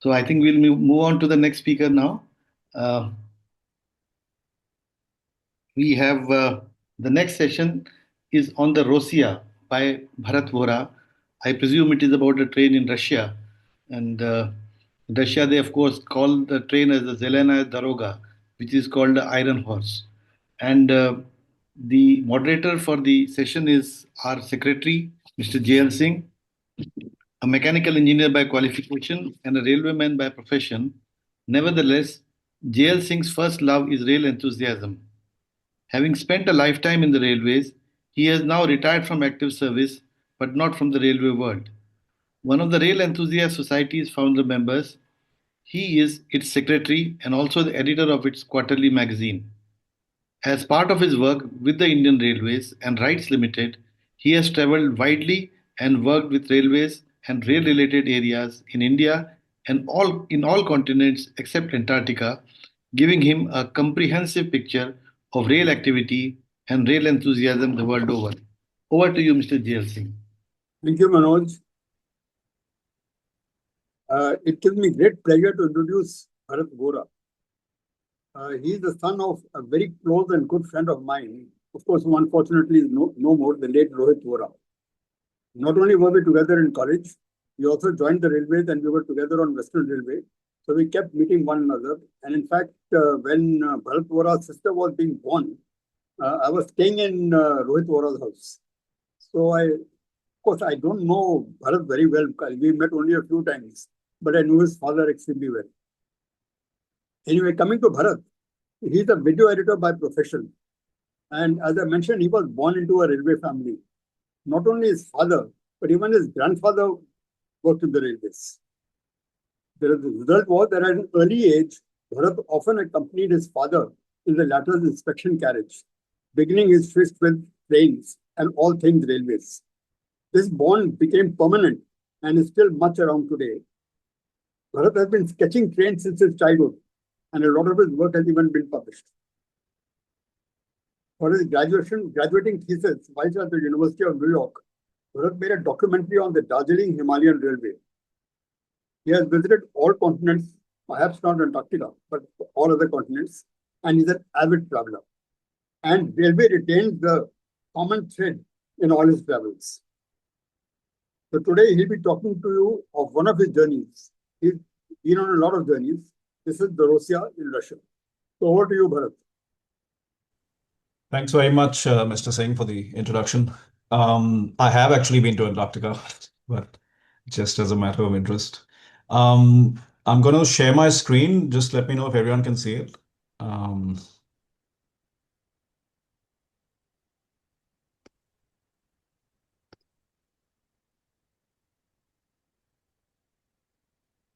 So I think we'll move on to the next speaker now. Uh, we have the next session is on the Rossiya by Bharat Vohra. I presume it is about a train in Russia. And Russia, they of course call the train as the Zelena Daroga, which is called the Iron Horse. And the moderator for the session is our secretary, Mr. J.L. Singh, a mechanical engineer by qualification and a railwayman by profession. Nevertheless, J.L. Singh's first love is rail enthusiasm. Having spent a lifetime in the railways, he has now retired from active service, but not from the railway world. One of the Rail Enthusiast Society's founder members, he is its secretary and also the editor of its quarterly magazine. As part of his work with the Indian Railways and Rights Limited, he has travelled widely and worked with railways and rail related areas in India and in all continents except Antarctica, giving him a comprehensive picture of rail activity and rail enthusiasm the world over. Over to you, Mr. J.L. Singh. Thank you, Manoj. It gives me great pleasure to introduce Bharat Vohra. He is the son of a very close and good friend of mine, of course, who unfortunately is no more, the late Rohit Vohra. Not only were we together in college, we also joined the railways and we were together on Western Railway. So we kept meeting one another. And in fact, when Bharat Vohra's sister was being born, I was staying in Rohit Vohra's house. So of course, I don't know Bharat very well because we met only a few times, but I knew his father extremely well. Anyway, coming to Bharat, he's a video editor by profession. And as I mentioned, he was born into a railway family. Not only his father, but even his grandfather worked in the railways. The result was that at an early age, Bharat often accompanied his father in the latter's inspection carriage, beginning his tryst with trains and all things railways. This bond became permanent and is still much around today. Bharat has been sketching trains since his childhood, and a lot of his work has even been published. For his graduating thesis, while at the University of New York, Bharat made a documentary on the Darjeeling Himalayan Railway. He has visited all continents, perhaps not Antarctica, but all other continents, and is an avid traveler. And railway retains the common thread in all his travels. So today he'll be talking to you of one of his journeys. He's been on a lot of journeys. This is the Rossiya in Russia. So over to you, Bharat. Thanks very much, Mr. Singh, for the introduction. I have actually been to Antarctica, but just as a matter of interest. I'm going to share my screen. Just let me know if everyone can see it.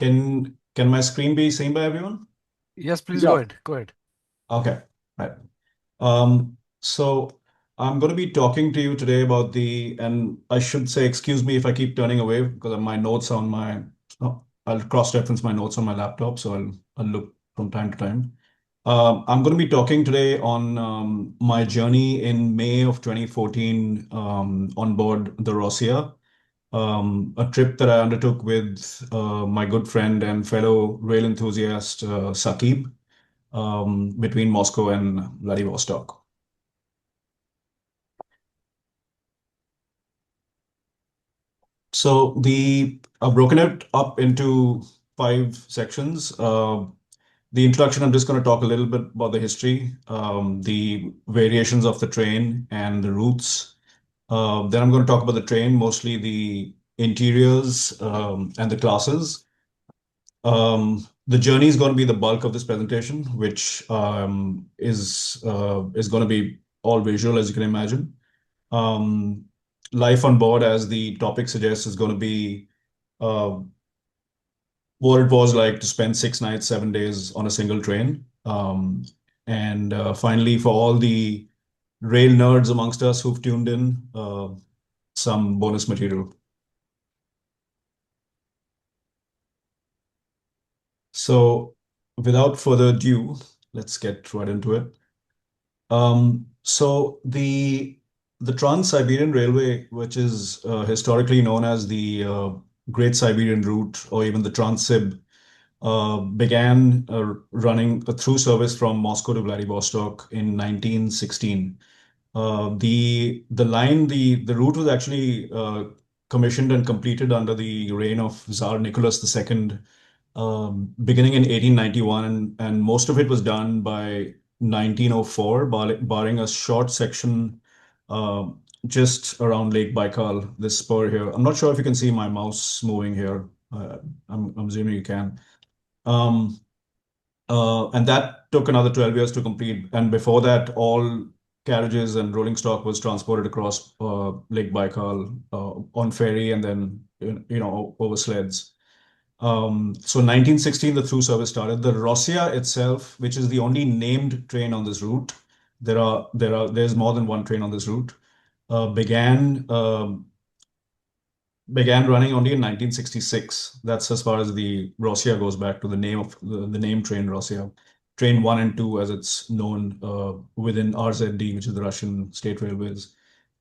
Can my screen be seen by everyone? Yes, please Yeah. go ahead. Go ahead. Okay, right. So I'm going to be talking to you today about and I should say, excuse me if I keep turning away because my notes on I'll cross-reference my notes on my laptop, so I'll look from time to time. I'm going to be talking today on my journey in May of 2014 on board the Rossiya, a trip that I undertook with my good friend and fellow rail enthusiast Saqib between Moscow and Vladivostok. So I've broken it up into 5 sections. The introduction, I'm just going to talk a little bit about the history, the variations of the train and the routes. Then I'm going to talk about the train, mostly the interiors and the classes. The journey is going to be the bulk of this presentation, which is going to be all visual, as you can imagine. Life on board, as the topic suggests, is going to be what it was like to spend 6 nights, 7 days on a single train. And finally, for all the rail nerds amongst us who've tuned in, some bonus material. So without further ado, let's get right into it. So the Trans-Siberian Railway, which is historically known as the Great Siberian Route or even the Trans-Sib, began running a through service from Moscow to Vladivostok in 1916. The route was actually commissioned and completed under the reign of Tsar Nicholas II, beginning in 1891, and most of it was done by 1904, barring a short section uh, just around Lake Baikal, this spur here. I'm not sure if you can see my mouse moving here. I'm assuming you can. Um, and that took another 12 years to complete. And before that, all carriages and rolling stock was transported across Lake Baikal on ferry and then over sleds. So 1916, the through service started. The Rossiya itself, which is the only named train on this route, there's more than one train on this route, uh, began began running only in 1966. That's as far as the Rossiya goes back to the name of the name train Rossiya. Train 1 and 2, as it's known within RZD, which is the Russian State Railways.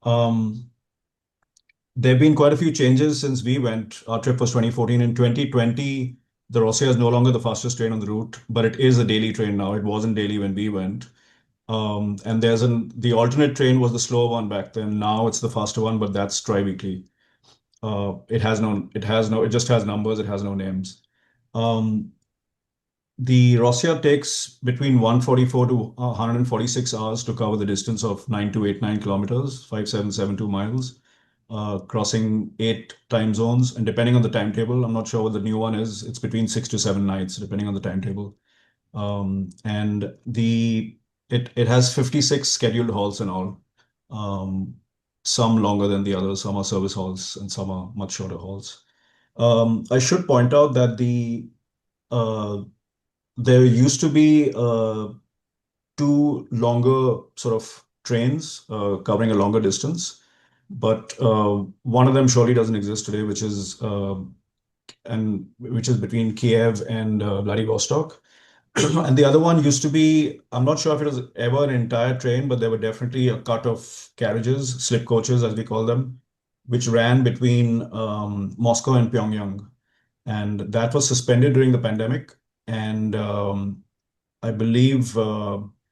Um, there have been quite a few changes since we went. Our trip was 2014. In 2020, the Rossiya is no longer the fastest train on the route, but it is a daily train now. It wasn't daily when we went. And the alternate train was the slower one back then. Now it's the faster one, but that's tri-weekly. It just has numbers. It has no names. Um, the Rossiya takes between 144 to 146 hours to cover the distance of 9289 kilometers, 5772 miles, crossing 8 time zones. And depending on the timetable, I'm not sure what the new one is. It's between 6 to 7 nights, depending on the timetable. And it has 56 scheduled halts in all. Um, some longer than the others. Some are service halts and some are much shorter halts. I should point out that uh, there used to be two longer sort of trains covering a longer distance, but one of them surely doesn't exist today, which is between Kiev and Vladivostok. And the other one used to be, I'm not sure if it was ever an entire train, but there were definitely a cut of carriages, slip coaches, as we call them, which ran between Moscow and Pyongyang. And that was suspended during the pandemic. And I believe that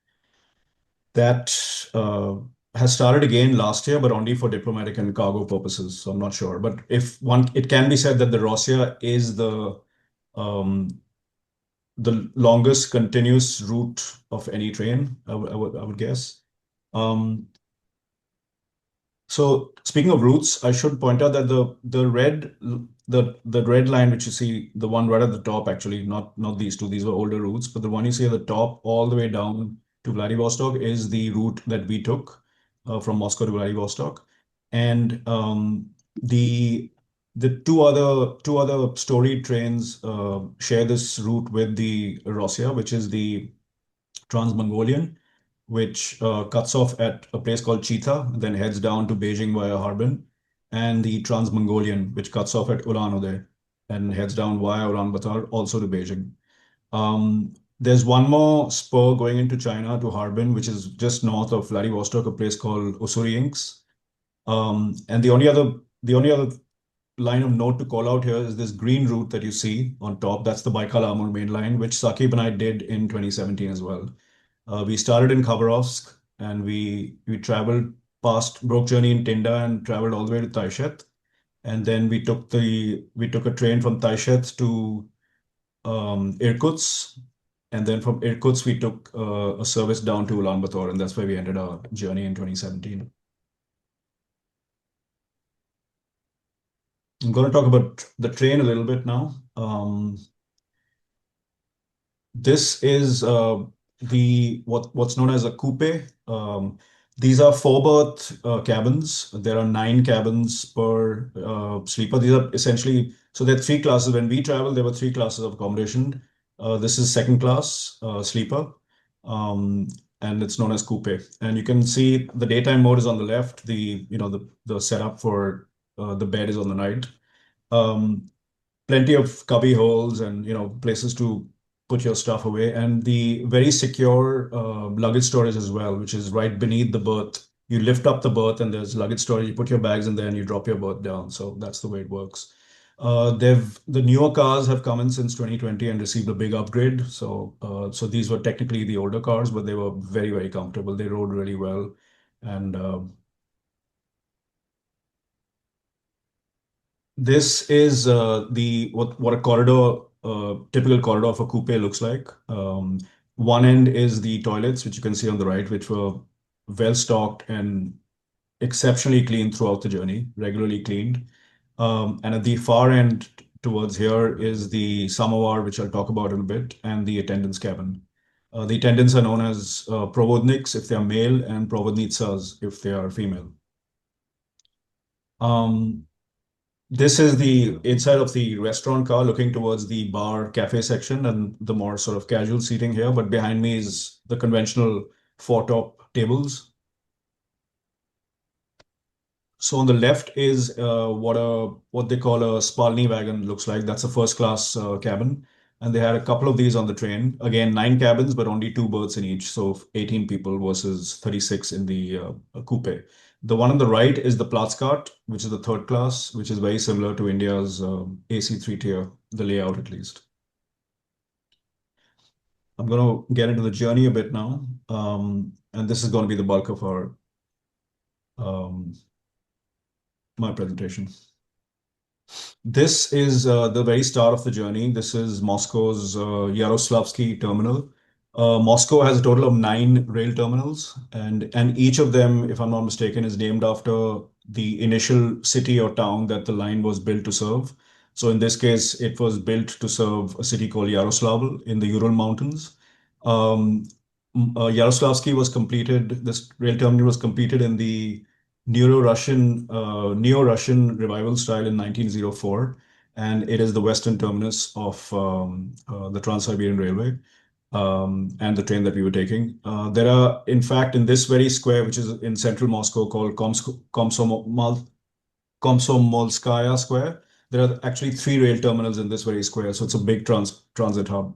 has started again last year, but only for diplomatic and cargo purposes. So I'm not sure. But it can be said that the Rossiya is um, the longest continuous route of any train, I would guess. Um, so speaking of routes, I should point out that the red line which you see, the one right at the top, actually, not these two, these were older routes, but the one you see at the top all the way down to Vladivostok is the route that we took from Moscow to Vladivostok. And the two other storied trains share this route with the Rossiya, which is the Trans-Mongolian, which cuts off at a place called Chita, then heads down to Beijing via Harbin, and the Trans-Mongolian, which cuts off at Ulan-Ude and heads down via Ulaanbaatar, also to Beijing. There's one more spur going into China to Harbin, which is just north of Vladivostok, a place called Ussuri-Inks. And the only other line of note to call out here is this green route that you see on top. That's the Baikal-Amur main line, which Saqib and I did in 2017 as well. We started in Khabarovsk and we traveled past broke journey in Tinda and traveled all the way to Taishet. And then we took a train from Taishet to Irkutsk. And then from Irkutsk, we took a service down to Ulaanbaatar, and that's where we ended our journey in 2017. I'm going to talk about the train a little bit now. This is what's known as a coupe. These are four-berth cabins. There are 9 cabins per sleeper. These are essentially, so there are 3 classes. When we travel, there were 3 classes of accommodation. This is second class sleeper, um, and it's known as coupe. And you can see the daytime mode is on the left. The setup for the bed is on the right. Plenty of cubby holes and places to put your stuff away, and the very secure luggage storage as well, which is right beneath the berth. You lift up the berth and there's luggage storage. You put your bags in there and you drop your berth down. So that's the way it works. The newer cars have come in since 2020 and received a big upgrade. So these were technically the older cars, but they were very, very comfortable. They rode really well. And this is what a corridor, typical corridor of a coupe looks like. One end is the toilets, which you can see on the right, which were well stocked and exceptionally clean throughout the journey, regularly cleaned. And at the far end towards here is the samovar, which I'll talk about in a bit, and the attendant's cabin. The attendants are known as provodniks if they are male and provodnitsas if they are female. Um, this is the inside of the restaurant car looking towards the bar cafe section and the more sort of casual seating here. But behind me is the conventional four-top tables. So on the left is what they call a Spalny wagon looks like. That's a first class cabin. And they had a couple of these on the train. Again, 9 cabins, but only 2 berths in each. So 18 people versus 36 in the coupe. The one on the right is the Platzkart, which is the third class, which is very similar to India's AC 3 tier, the layout at least. I'm going to get into the journey a bit now. And this is going to be the bulk of our my presentation. This is the very start of the journey. This is Moscow's Yaroslavsky terminal. Moscow has a total of 9 rail terminals, and each of them, if I'm not mistaken, is named after the initial city or town that the line was built to serve. So in this case, it was built to serve a city called Yaroslavl in the Ural Mountains. Um, Yaroslavsky was completed, this rail terminal was completed in the Neo-Russian revival style in 1904, and it is the western terminus of the Trans-Siberian Railway and the train that we were taking. There are, in fact, in this very square, which is in central Moscow called Komsomolskaya Square, there are actually 3 rail terminals in this very square, so it's a big transit hub.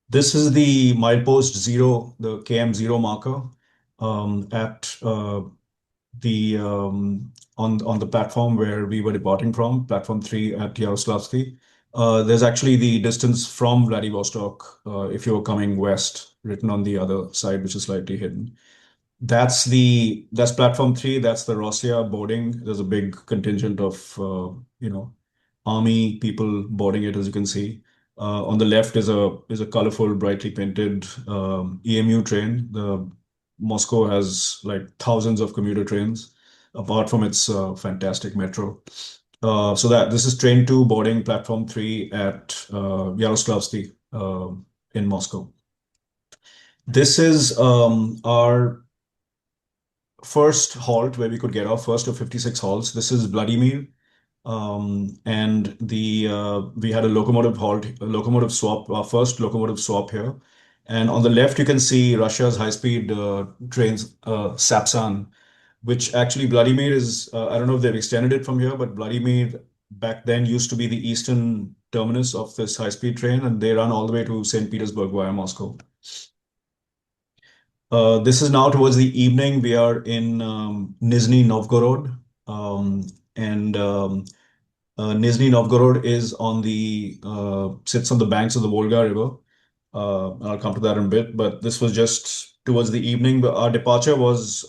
This is the milepost 0, the KM0 marker at the on the platform where we were departing from, platform 3 at Yaroslavsky. There's actually the distance from Vladivostok if you were coming west, written on the other side, which is slightly hidden. That's platform 3. That's the Rossiya boarding. There's a big contingent of army people boarding it, as you can see. On the left is a colorful, brightly painted EMU train. The Moscow has like thousands of commuter trains, apart from its fantastic metro. So that this is train 2 boarding platform 3 at Yaroslavsky in Moscow. This is our first halt where we could get off, first of 56 halts. This is Vladimir. And we had a locomotive halt, a locomotive swap, our first locomotive swap here. And on the left, you can see Russia's high-speed trains, Sapsan, which actually Vladimir is, I don't know if they've extended it from here, but Vladimir back then used to be the eastern terminus of this high-speed train, and they run all the way to St. Petersburg via Moscow. This is now towards the evening. We are in Nizhny Novgorod, and Nizhny Novgorod is sits on the banks of the Volga River. I'll come to that in a bit, but this was just towards the evening. But our departure was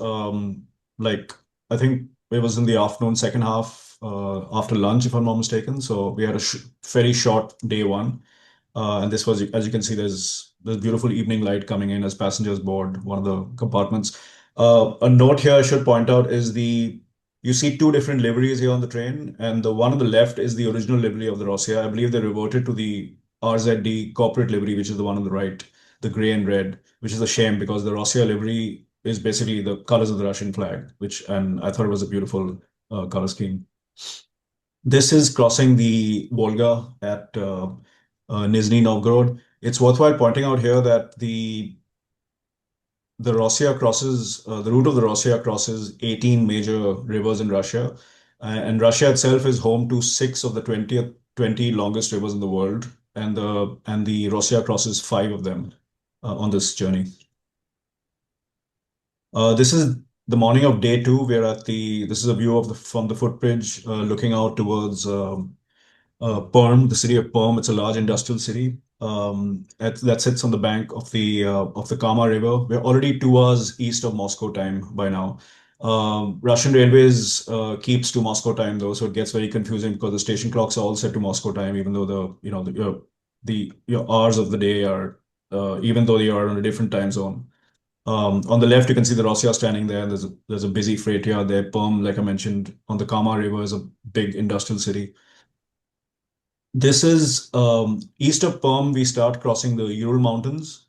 I think it was in the afternoon, second half, after lunch, if I'm not mistaken. So we had a very short day one. And this was, as you can see, there's beautiful evening light coming in as passengers board one of the compartments. A note here I should point out is you see 2 different liveries here on the train, and the one on the left is the original livery of the Rossiya. I believe they reverted to the RZD corporate livery, which is the one on the right, the gray and red, which is a shame because the Rossiya livery is basically the colors of the Russian flag, and I thought it was a beautiful color scheme. This is crossing the Volga at Nizhny Novgorod. It's worthwhile pointing out here that the Rossiya crosses, the route of the Rossiya crosses 18 major rivers in Russia. And Russia itself is home to 6 of the 20 longest rivers in the world. And the Rossiya crosses 5 of them on this journey. This is the morning of day two. We're at this is a view of from the footbridge, looking out towards Perm, the city of Perm. It's a large industrial city that sits on the bank of the Kama River. We're already 2 hours east of Moscow time by now. Russian Railways keeps to Moscow time though, so it gets very confusing because the station clocks are all set to Moscow time, even though your hours of the day are even though you are on a different time zone. On the left, you can see the Rossiya standing there. There's a busy freight yard there. Perm, like I mentioned, on the Kama River is a big industrial city. This is east of Perm. We start crossing the Ural Mountains,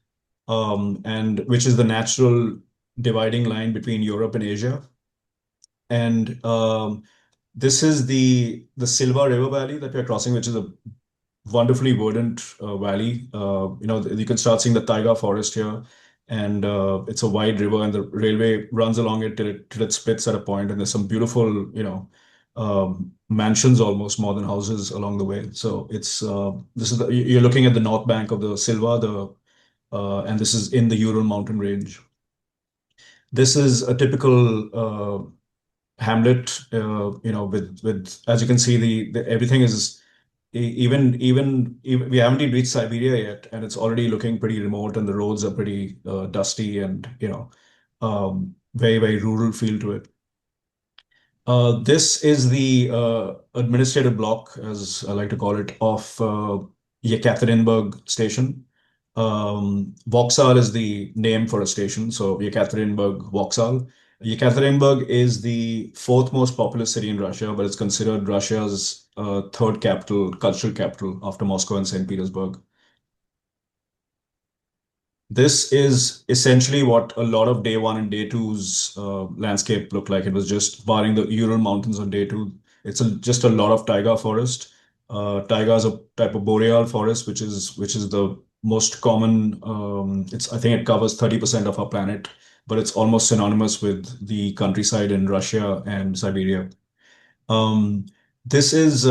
and which is the natural dividing line between Europe and Asia. And this is the Silva River Valley that we're crossing, which is a wonderfully verdant valley. You can start seeing the taiga forest here, and it's a wide river, and the railway runs along it till it splits at a point, and there's some beautiful, mansions almost more than houses along the way. So you're looking at the north bank of the Silva, and this is in the Ural mountain range. This is a typical hamlet, with as you can see, the everything is even we haven't even reached Siberia yet, and it's already looking pretty remote, and the roads are pretty dusty, and very very rural feel to it. This is the administrative block, as I like to call it, of Yekaterinburg station. Vauxhall is the name for a station, so Yekaterinburg, Vauxhall. Yekaterinburg is the fourth most populous city in Russia, but it's considered Russia's third cultural capital after Moscow and St. Petersburg. This is essentially what a lot of day one and day two's landscape looked like. It was just barring the Ural Mountains on day two. It's just a lot of taiga forest. Taiga is a type of boreal forest, which is the most common. I think it covers 30% of our planet, but it's almost synonymous with the countryside in Russia and Siberia. Um, this is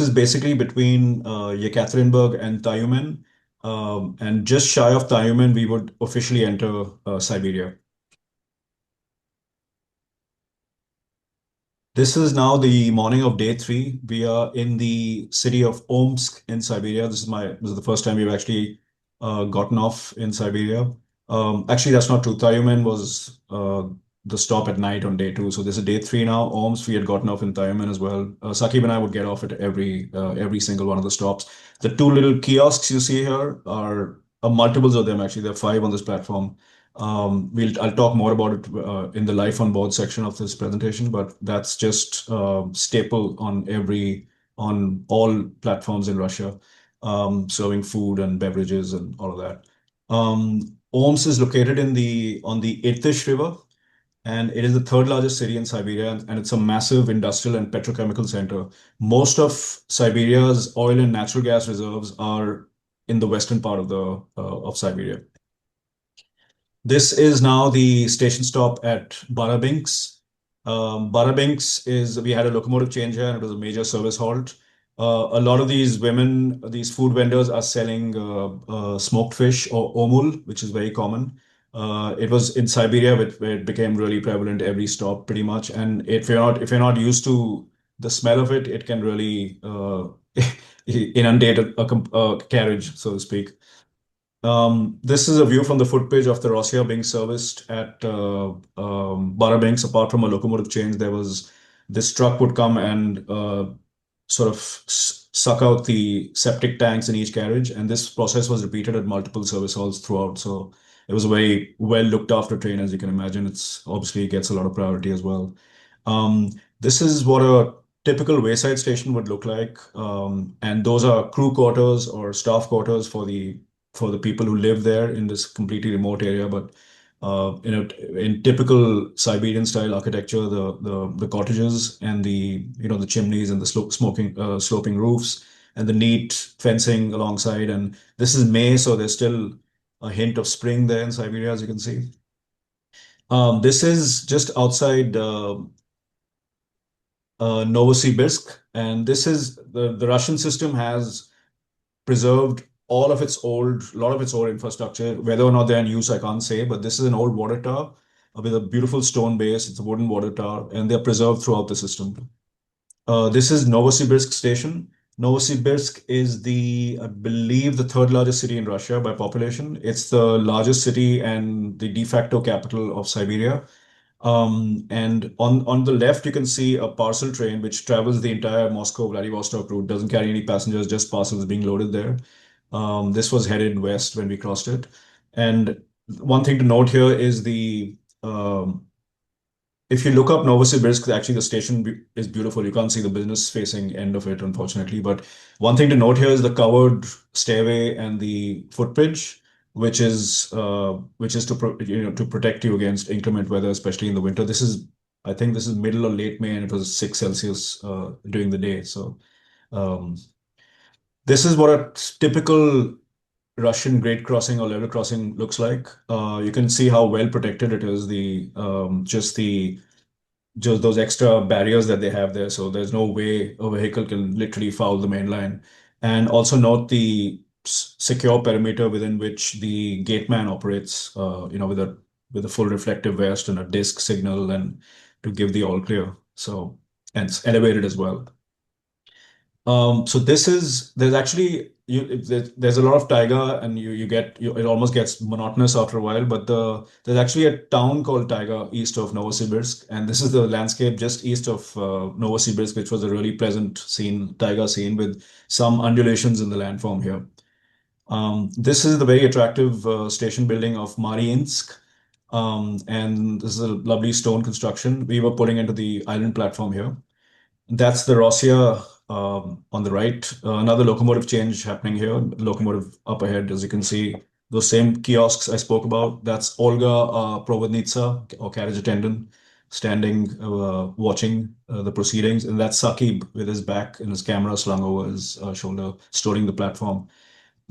basically between Yekaterinburg and Tyumen, and just shy of Tyumen, we would officially enter Siberia. This is now the morning of day three. We are in the city of Omsk in Siberia. This is the first time we've actually gotten off in Siberia. Actually, that's not true. Tyumen was the stop at night on day two. So this is day three now. Omsk, we had gotten off in Tyumen as well. Saqib and I would get off at every single one of the stops. The two little kiosks you see here are multiples of them, actually. There are 5 on this platform. I'll talk more about it in the life on board section of this presentation, but that's just staple on all platforms in Russia, serving food and beverages and all of that. Omsk is located on the Irtysh River, and it is the third largest city in Siberia, and it's a massive industrial and petrochemical center. Most of Siberia's oil and natural gas reserves are in the western part of Siberia. This is now the station stop at Barabinsk. We had a locomotive change here, and it was a major service halt. A lot of these food vendors are selling smoked fish or omul, which is very common. It was in Siberia where it became really prevalent every stop pretty much. And if you're not used to the smell of it, it can really inundate a carriage, so to speak. This is a view from the footbridge of the Rossiya being serviced at Barabinsk. Apart from a locomotive change, this truck would come and sort of suck out the septic tanks in each carriage, and this process was repeated at multiple service halls throughout. So it was a very well looked after train, as you can imagine. It's obviously gets a lot of priority as well. This is what a typical wayside station would look like, and those are crew quarters or staff quarters for the people who live there in this completely remote area. But in typical Siberian style architecture, the cottages and the chimneys and the sloping roofs and the neat fencing alongside. And this is May, so there's still a hint of spring there in Siberia, as you can see. This is just outside Novosibirsk, and this is the Russian system has preserved a lot of its old infrastructure. Whether or not they're in use, I can't say, but this is an old water tower. with a beautiful stone base. It's a wooden water tower, and they're preserved throughout the system. This is Novosibirsk station. Novosibirsk is I believe, the third largest city in Russia by population. It's the largest city and the de facto capital of Siberia. And on the left, you can see a parcel train which travels the entire Moscow-Vladivostok route, doesn't carry any passengers, just parcels being loaded there. This was headed west when we crossed it. And one thing to note here is um, if you look up Novosibirsk, actually the station is beautiful. You can't see the business-facing end of it, unfortunately. But one thing to note here is the covered stairway and the footbridge, which is to protect you against inclement weather, especially in the winter. I think this is middle or late May, and it was 6 Celsius during the day. So um, this is what a typical Russian grade crossing or level crossing looks like. You can see how well protected it is. Just those extra barriers that they have there. So there's no way a vehicle can literally foul the main line. And also note the secure perimeter within which the gateman operates, with a full reflective vest and a disc signal and to give the all clear. So, and it's elevated as well. So there's actually there's a lot of taiga, and it almost gets monotonous after a while. But there's actually a town called Taiga east of Novosibirsk, and this is the landscape just east of Novosibirsk, which was a really pleasant taiga scene with some undulations in the landform here. This is the very attractive station building of Mariinsk. And this is a lovely stone construction. We were putting into the island platform here. That's the Rossiya on the right. Another locomotive change happening here. Locomotive up ahead, as you can see. Those same kiosks I spoke about. That's Olga Provodnitsa, or carriage attendant, standing watching the proceedings. And that's Saqib with his back and his camera slung over his shoulder, storing the platform.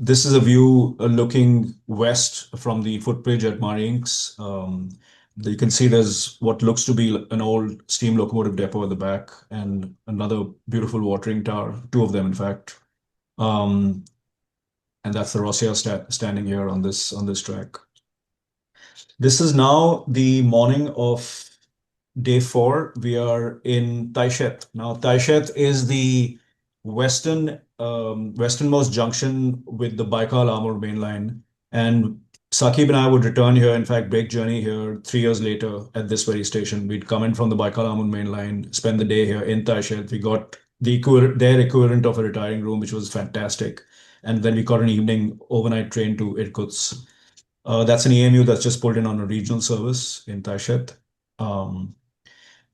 This is a view looking west from the footbridge at Mariinsk. You can see there's what looks to be an old steam locomotive depot at the back and another beautiful watering tower, two of them, in fact. Um, and that's the Rossiya standing here on this track. This is now the morning of day 4. We are in Taishet. Now, Taishet is the westernmost junction with the Baikal Amur main line. And Saqib and I would return here, in fact, break journey here 3 years later at this very station. We'd come in from the Baikal Amur main line, spend the day here in Taishet. We got their equivalent of a retiring room, which was fantastic. And then we got an evening overnight train to Irkutsk. That's an EMU that's just pulled in on a regional service in Taishet.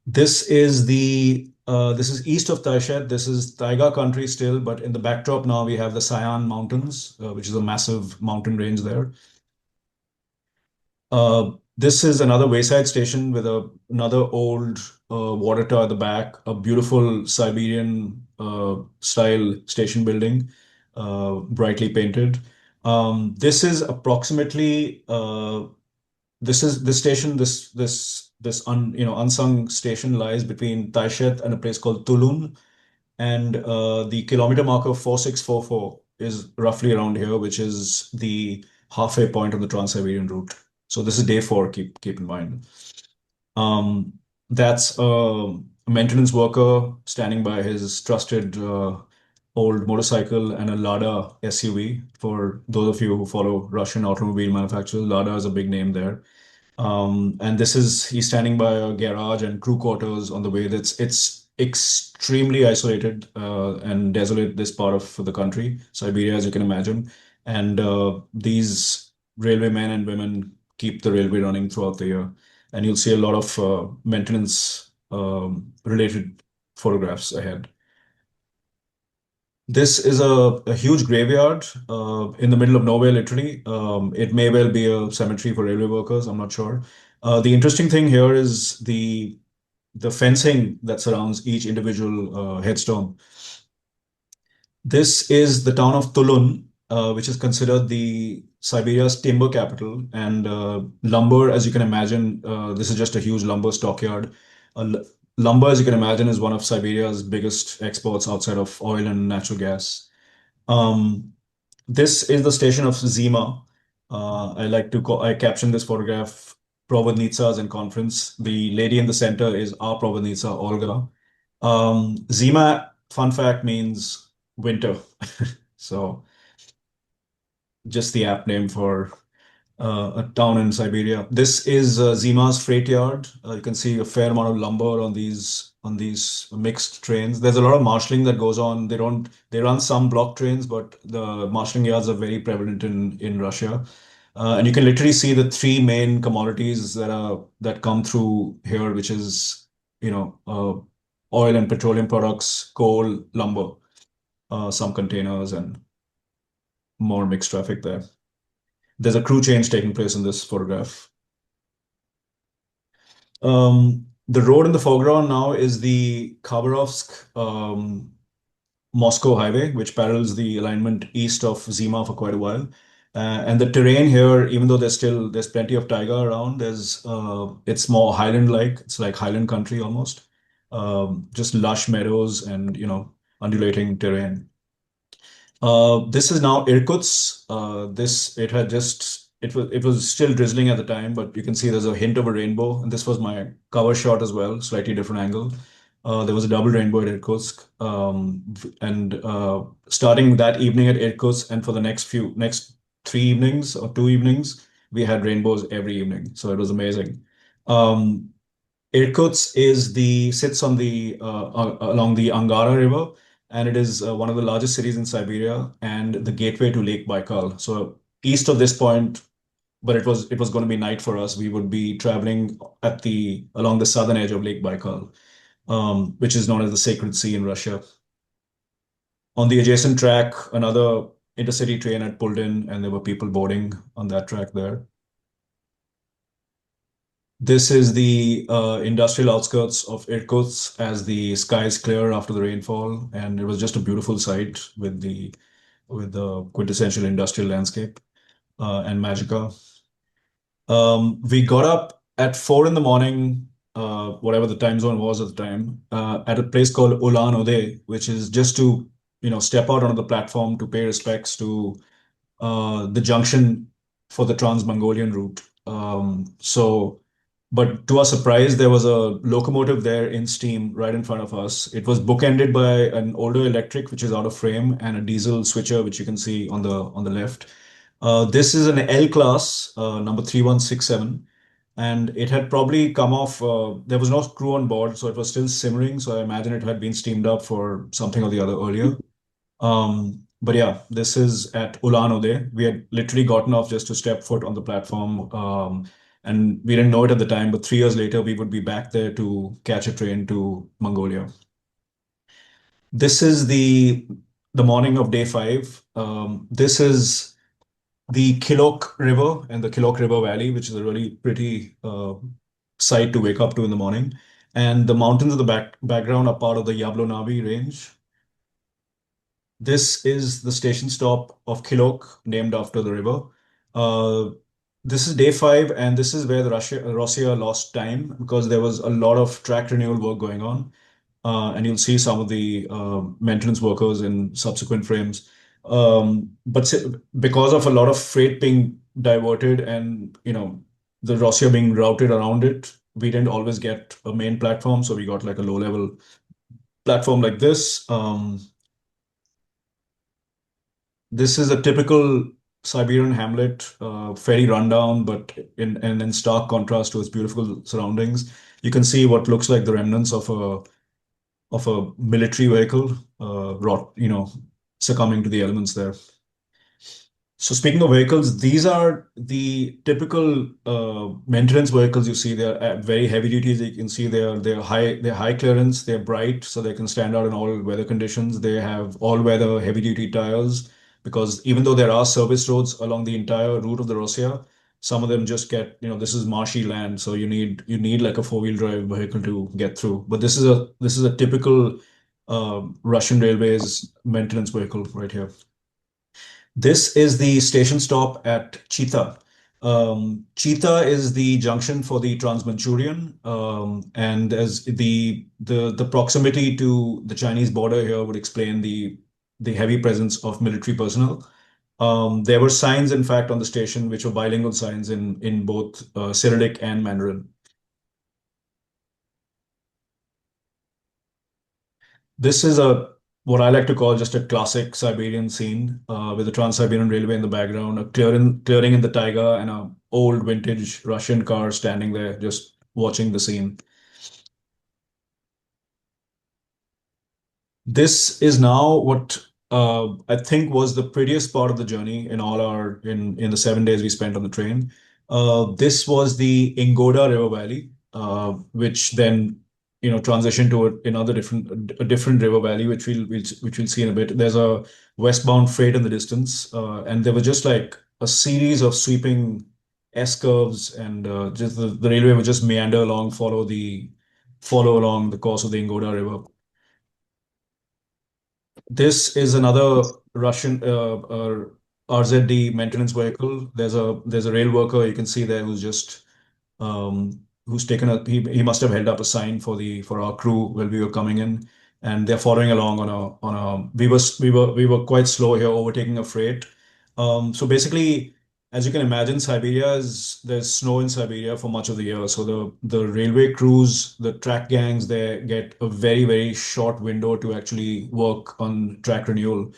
This is east of Taishet. This is taiga country still, but in the backdrop now we have the Sayan Mountains, which is a massive mountain range there. This is another wayside station with another old water tower at the back, a beautiful Siberian style station building, brightly painted. This is approximately this station, unsung station lies between Taishet and a place called Tulun, and the kilometer marker 4644 is roughly around here, which is the halfway point of the Trans-Siberian route. So this is day 4. Keep in mind. That's a maintenance worker standing by his trusted old motorcycle and a Lada SUV. For those of you who follow Russian automobile manufacturers, Lada is a big name there. And he's standing by a garage and crew quarters on the way. It's extremely isolated and desolate, this part of the country, Siberia, as you can imagine. And these railway men and women keep the railway running throughout the year. And you'll see a lot of maintenance related photographs ahead. This is a huge graveyard in the middle of nowhere, literally. It may well be a cemetery for railway workers, I'm not sure. The interesting thing here is the fencing that surrounds each individual headstone. This is the town of Tulun, which is considered the Siberia's timber capital. And lumber, as you can imagine, this is just a huge lumber stockyard. Lumber, as you can imagine, is one of Siberia's biggest exports outside of oil and natural gas. This is the station of Zima. I captioned this photograph provodnitsas in conference. The lady in the center is our provodnitsa, Olga. Zima, fun fact, means winter. So just the apt name for a town in Siberia. This is Zima's freight yard. You can see a fair amount of lumber on these mixed trains. There's a lot of marshalling that goes on. They run some block trains, but the marshalling yards are very prevalent in Russia. And you can literally see the three main commodities that come through here, which is oil and petroleum products, coal, lumber, some containers, and more mixed traffic there. There's a crew change taking place in this photograph. The road in the foreground now is the Khabarovsk Moscow highway, which parallels the alignment east of Zima for quite a while. And the terrain here, even though there's plenty of taiga around, it's more highland-like. It's like highland country almost. Just lush meadows and undulating terrain. This is now Irkutsk. It was still drizzling at the time, but you can see there's a hint of a rainbow. And this was my cover shot as well, slightly different angle. There was a double rainbow at Irkutsk. And starting that evening at Irkutsk, and for the next 3 evenings or 2 evenings, we had rainbows every evening. So it was amazing. Irkutsk sits on along the Angara River, and it is one of the largest cities in Siberia and the gateway to Lake Baikal. So east of this point, but it was going to be night for us. We would be traveling along the southern edge of Lake Baikal, which is known as the Sacred Sea in Russia. On the adjacent track, another intercity train had pulled in, and there were people boarding on that track there. This is the industrial outskirts of Irkutsk as the skies clear after the rainfall, and it was just a beautiful sight with the quintessential industrial landscape and Magica. We got up at 4 in the morning, whatever the time zone was at the time, at a place called Ulan Ude, which is just to step out onto the platform to pay respects to the junction for the Trans-Mongolian route. But to our surprise, there was a locomotive there in steam right in front of us. It was bookended by an older electric, which is out of frame, and a diesel switcher, which you can see on the left. This is an L class, number 3167, and it had probably come off. There was no crew on board, so it was still simmering. So I imagine it had been steamed up for something or the other earlier. But yeah, this is at Ulan Ude. We had literally gotten off just to step foot on the platform. And we didn't know it at the time, but 3 years later, we would be back there to catch a train to Mongolia. This is the morning of day 5. This is the Kilok River and the Kilok River Valley, which is a really pretty sight to wake up to in the morning. And the mountains in the background are part of the Yablonavi range. This is the station stop of Kilok, named after the river. This is day 5, and this is where the Rossiya lost time because there was a lot of track renewal work going on. And you'll see some of the maintenance workers in subsequent frames. But because of a lot of freight being diverted and the Rossiya being routed around it, we didn't always get a main platform, so we got like a low-level platform like this. This is a typical Siberian hamlet, very rundown, but in stark contrast to its beautiful surroundings. You can see what looks like the remnants of a military vehicle, succumbing to the elements there. So speaking of vehicles, these are the typical maintenance vehicles you see. They're very heavy duty. As you can see, they're high clearance. They're bright, so they can stand out in all weather conditions. They have all weather heavy duty tires, because even though there are service roads along the entire route of the Rossiya, some of them just get, this is marshy land, so you need like a 4-wheel drive vehicle to get through. But this is a typical Russian Railways maintenance vehicle right here. This is the station stop at Chita. Chita is the junction for the Trans-Manchurian, and as the proximity to the Chinese border here would explain the heavy presence of military personnel. There were signs, in fact, on the station which were bilingual signs in both Cyrillic and Mandarin. This is a what I like to call just a classic Siberian scene with the Trans-Siberian Railway in the background, a clearing in the taiga, and a old vintage Russian car standing there just watching the scene. This is now what I think was the prettiest part of the journey in all our in the 7 days we spent on the train. This was the Ingoda River Valley, which then transitioned to a different river valley, which we'll see in a bit. There's a westbound freight in the distance, and there was just like a series of sweeping S curves, and just the railway would just meander along, follow along the course of the Ingoda River. This is another Russian RZD maintenance vehicle. There's a rail worker you can see there who's taken he must have held up a sign for our crew while we were coming in, and they're following along on a we were quite slow here overtaking a freight. So basically, as you can imagine, there's snow in Siberia for much of the year. So the railway crews, the track gangs, they get a very, very short window to actually work on track renewal.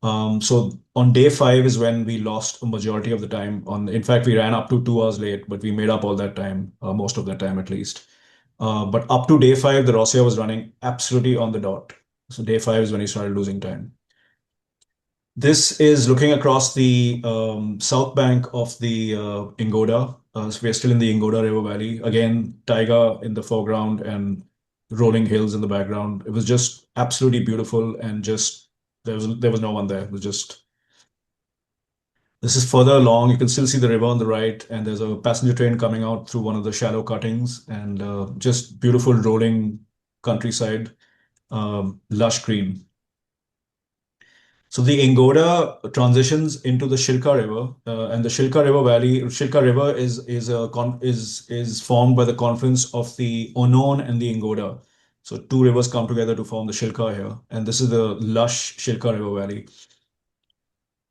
So on day 5 is when we lost a majority of the time. In fact, we ran up to 2 hours late, but we made up all that time, most of that time at least. But up to day 5, the Rossiya was running absolutely on the dot. So day 5 is when he started losing time. This is looking across the south bank of the Ingoda. So we're still in the Ingoda River Valley. Again, taiga in the foreground and rolling hills in the background. It was just absolutely beautiful, and just there was no one there. It was just. This is further along. You can still see the river on the right, and there's a passenger train coming out through one of the shallow cuttings, and just beautiful rolling countryside, lush green. So the Ingoda transitions into the Shilka River, and the Shilka River Valley. Shilka River is formed by the confluence of the Onon and the Ingoda. So two rivers come together to form the Shilka here, and this is the lush Shilka River Valley.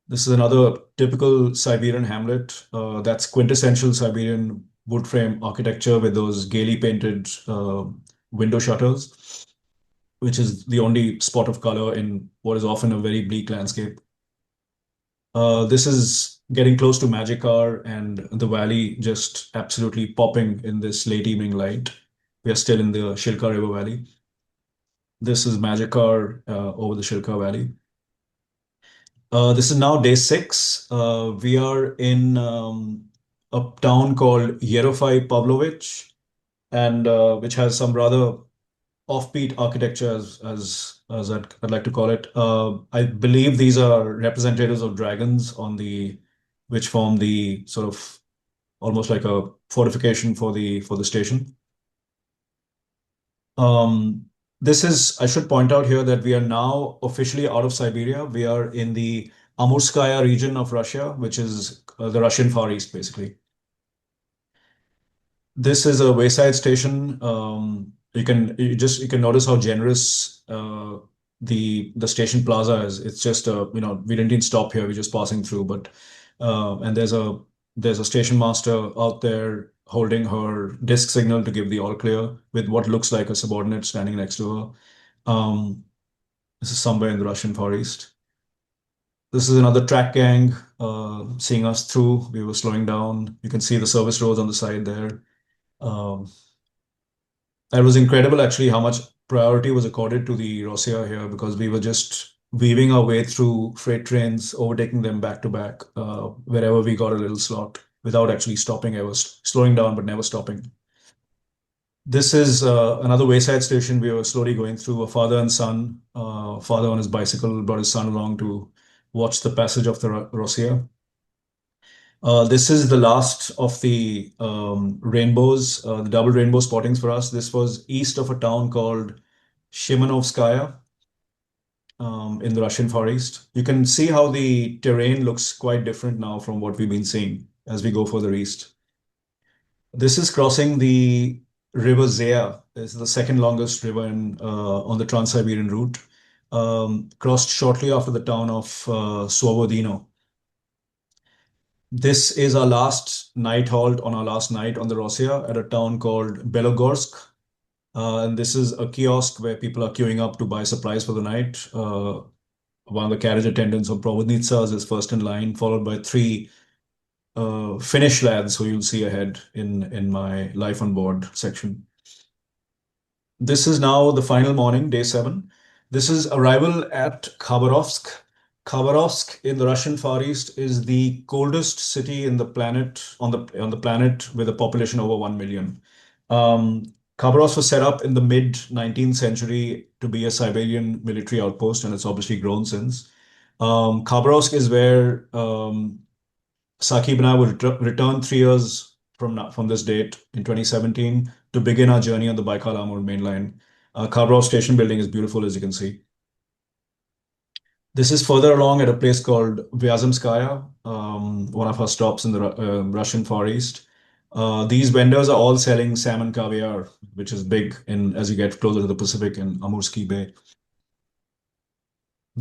This is another typical Siberian hamlet. That's quintessential Siberian wood frame architecture with those gaily painted window shutters, which is the only spot of color in what is often a very bleak landscape. This is getting close to Magic Hour, and the valley just absolutely popping in this late evening light. We are still in the Shilka River Valley. This is Magic Hour over the Shilka Valley. This is now day 6. We are in a town called Yerofai Pavlovich, and which has some rather offbeat architecture, as I'd like to call it. I believe these are representatives of dragons which form the sort of almost like a fortification for the station. I should point out here that we are now officially out of Siberia. We are in the Amurskaya region of Russia, which is the Russian Far East, basically. This is a wayside station. You can notice how generous the station plaza is. It's just we didn't even stop here. We're just passing through, and there's a station master out there holding her disc signal to give the all clear with what looks like a subordinate standing next to her. This is somewhere in the Russian Far East. This is another track gang seeing us through. We were slowing down. You can see the service roads on the side there. It was incredible actually how much priority was accorded to the Rossiya here, because we were just weaving our way through freight trains, overtaking them back to back wherever we got a little slot without actually stopping. I was slowing down but never stopping. This is another wayside station. We were slowly going through. A father and son, father on his bicycle brought his son along to watch the passage of the Rossiya. This is the last of the rainbows, the double rainbow spottings for us. This was east of a town called Shimanovskaya in the Russian Far East. You can see how the terrain looks quite different now from what we've been seeing as we go further east. This is crossing the river Zaya. This is the second longest river on the Trans-Siberian route. Crossed shortly after the town of Svobodino. This is our last night halt on our last night on the Rossiya at a town called Belogorsk. And this is a kiosk where people are queuing up to buy supplies for the night. One of the carriage attendants or provodnitsas is first in line, followed by three Finnish lads who you'll see ahead in my life on board section. This is now the final morning, day 7. This is arrival at Khabarovsk. Khabarovsk in the Russian Far East is the coldest city in the planet on the planet with a population over 1 million. Khabarovsk was set up in the mid 19th century to be a Siberian military outpost, and it's obviously grown since. Khabarovsk is where Saqib and I will return 3 years from this date in 2017 to begin our journey on the Baikal-Amur main line. Khabarovsk station building is beautiful, as you can see. This is further along at a place called Vyazemskaya, one of our stops in the Russian Far East. These vendors are all selling salmon caviar, which is big as you get closer to the Pacific in Amursky Bay.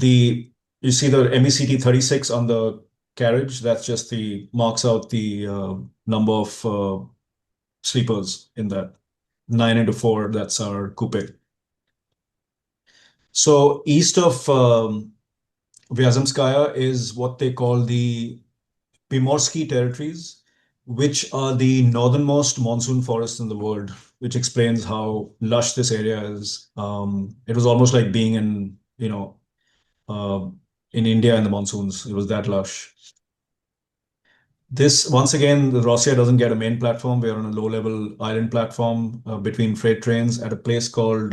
You see the MECT 36 on the carriage. That's just marks out the number of sleepers in that. 9 into 4, that's our coupe. So east of Vyazemskaya is what they call the Primorsky territories, which are the northernmost monsoon forests in the world, which explains how lush this area is. It was almost like being in India in the monsoons. It was that lush. This, once again, the Rossiya doesn't get a main platform. We're on a low-level island platform between freight trains at a place called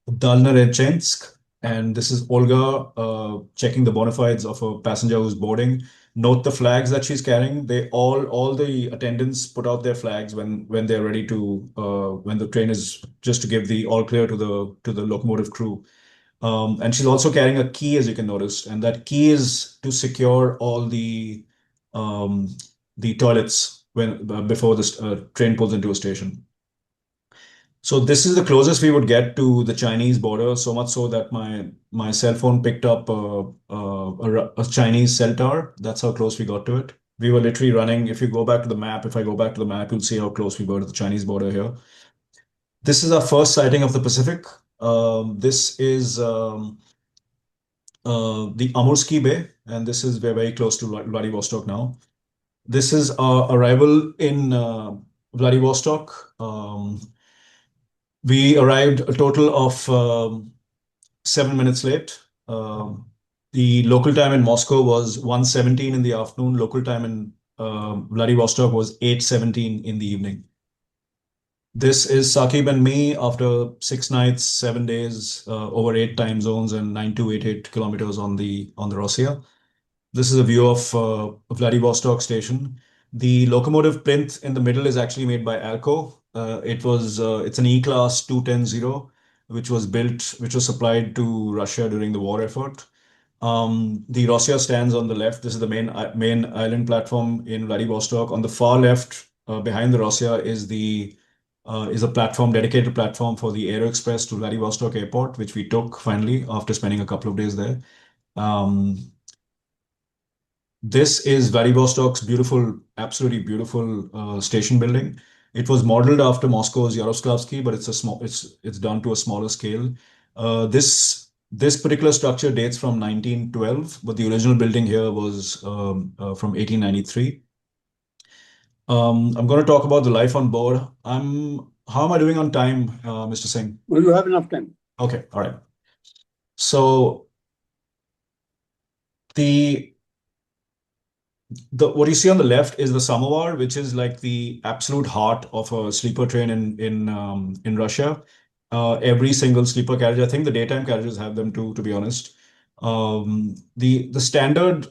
Dalnarechensk. And this is Olga checking the bona fides of a passenger who's boarding. Note the flags that she's carrying. All the attendants put out their flags when they're ready to when the train is just to give the all clear to the locomotive crew. And she's also carrying a key, as you can notice, and that key is to secure all the toilets before the train pulls into a station. So this is the closest we would get to the Chinese border, so much so that my cell phone picked up a Chinese cell tower. That's how close we got to it. We were literally running. If I go back to the map, you'll see how close we were to the Chinese border here. This is our first sighting of the Pacific. This is the Amursky Bay, and we're very close to Vladivostok now. This is our arrival in Vladivostok. We arrived a total of 7 minutes late. The local time in Moscow was 1:17 in the afternoon. Local time in Vladivostok was 8:17 in the evening. This is Saqib and me after 6 nights, 7 days, over 8 time zones and 9288 kilometers on the Rossiya. This is a view of Vladivostok station. The locomotive plinth in the middle is actually made by Alco. It's an E-class 210-0, which was supplied to Russia during the war effort. The Rossiya stands on the left. This is the main island platform in Vladivostok. On the far left, behind the Rossiya, is a dedicated platform for the Aero Express to Vladivostok Airport, which we took finally after spending a couple of days there. This is Vladivostok's absolutely beautiful station building. It was modeled after Moscow's Yaroslavsky, but it's done to a smaller scale. This particular structure dates from 1912, but the original building here was from 1893. I'm going to talk about the life on board. How am I doing on time, Mr. Singh? Well, you have enough time. Okay, all right. So what you see on the left is the samovar, which is like the absolute heart of a sleeper train in Russia. Every single sleeper carriage, I think the daytime carriages have them too, to be honest. The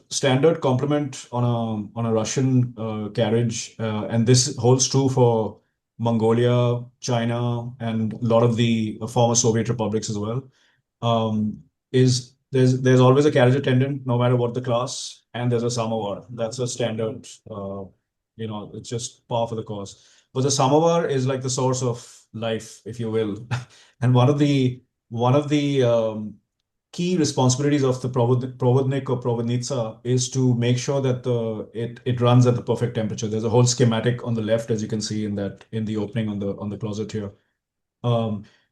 standard complement on a Russian carriage, and this holds true for Mongolia, China, and a lot of the former Soviet republics as well. Is there's always a carriage attendant, no matter what the class, and there's a samovar. That's a standard. It's just par for the course. But the samovar is like the source of life, if you will. And one of the key responsibilities of the provodnik or provodnitsa is to make sure that it runs at the perfect temperature. There's a whole schematic on the left, as you can see in the opening on the closet here.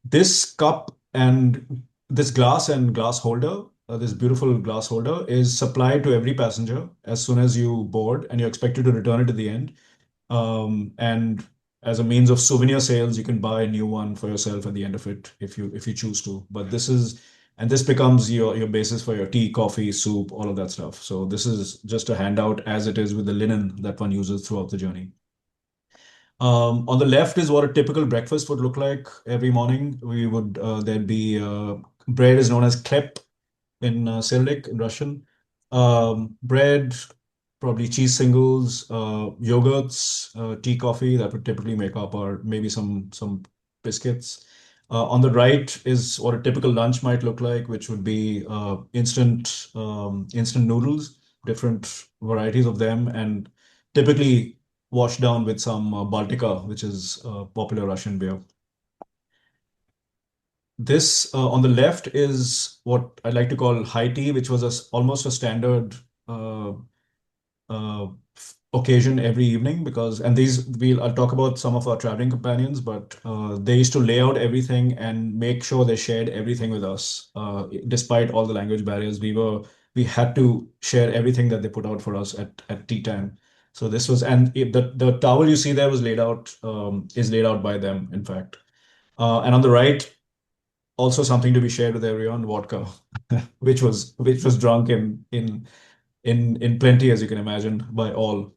This cup and this glass and glass holder, this beautiful glass holder, is supplied to every passenger as soon as you board, and you're expected to return it at the end. And as a means of souvenir sales, you can buy a new one for yourself at the end of it if you choose to. But this becomes your basis for your tea, coffee, soup, all of that stuff. So this is just a handout as it is with the linen that one uses throughout the journey. On the left is what a typical breakfast would look like every morning. There'd be bread is known as klep in Cyrillic in Russian. Bread, probably cheese singles, yogurts, tea, coffee. That would typically make up, or maybe some biscuits. On the right is what a typical lunch might look like, which would be instant noodles, different varieties of them, and typically washed down with some Baltica, which is popular Russian beer. This on the left is what I like to call high tea, which was almost a standard uh, uh, occasion every evening I'll talk about some of our traveling companions, but they used to lay out everything and make sure they shared everything with us. Despite all the language barriers, we had to share everything that they put out for us at tea time. So this was, and the towel you see there was laid out, is laid out by them, in fact. And on the right, also something to be shared with everyone, vodka, which was drunk in plenty, as you can imagine, by all.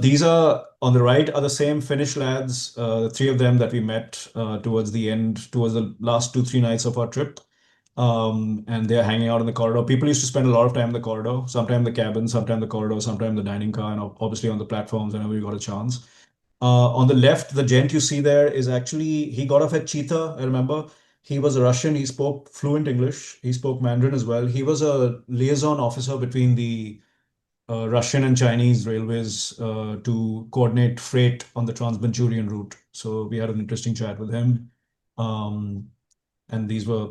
These are on the right are the same Finnish lads, the three of them that we met towards the end, towards the last 2, 3 nights of our trip. And they're hanging out in the corridor. People used to spend a lot of time in the corridor, sometime in the cabin, sometime in the corridor, sometime in the dining car, and obviously on the platforms whenever we got a chance. On the left, the gent you see there is actually, he got off at Cheetah, I remember. He was a Russian. He spoke fluent English. He spoke Mandarin as well. He was a liaison officer between the Russian and Chinese railways to coordinate freight on the Trans-Manchurian route. So we had an interesting chat with him. Um, and these were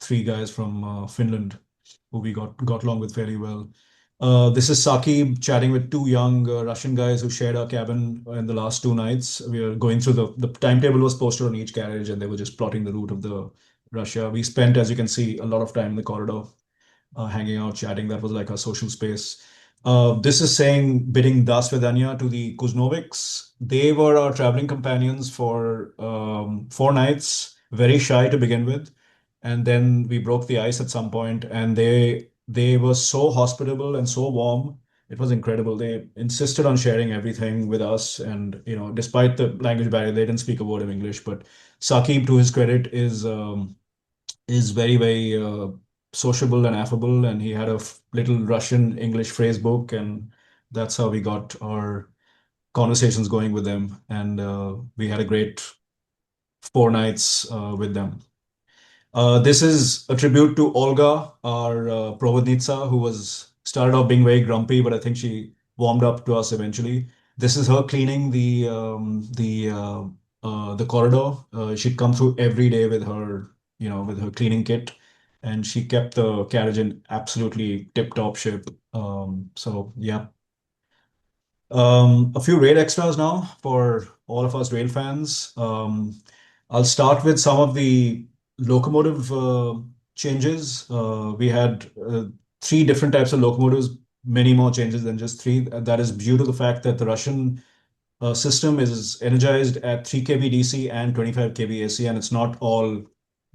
3 guys from Finland who we got along with fairly well. This is Saqib chatting with 2 young Russian guys who shared our cabin in the last 2 nights. We were going through the timetable was posted on each carriage, and they were just plotting the route of the Russia. We spent, as you can see, a lot of time in the corridor, hanging out, chatting. That was like our social space. This is bidding Das Vedanya to the Kuznoviks. They were our traveling companions for 4 nights, very shy to begin with. And then we broke the ice at some point, and they were so hospitable and so warm. It was incredible. They insisted on sharing everything with us. And, despite the language barrier, they didn't speak a word of English. But Saqib, to his credit, is very, very sociable and affable, and he had a little Russian English phrase book, and that's how we got our conversations going with them. And we had a great 4 nights with them. This is a tribute to Olga, our provodnitsa, who was started off being very grumpy, but I think she warmed up to us eventually. This is her cleaning the corridor. She'd come through every day with her cleaning kit, and she kept the carriage in absolutely tip-top shape. So yeah. A few rail extras now for all of us rail fans. I'll start with some of the locomotive changes. We had 3 different types of locomotives, many more changes than just 3. That is due to the fact that the Russian system is energized at 3 kV DC and 25 kV AC, and it's not all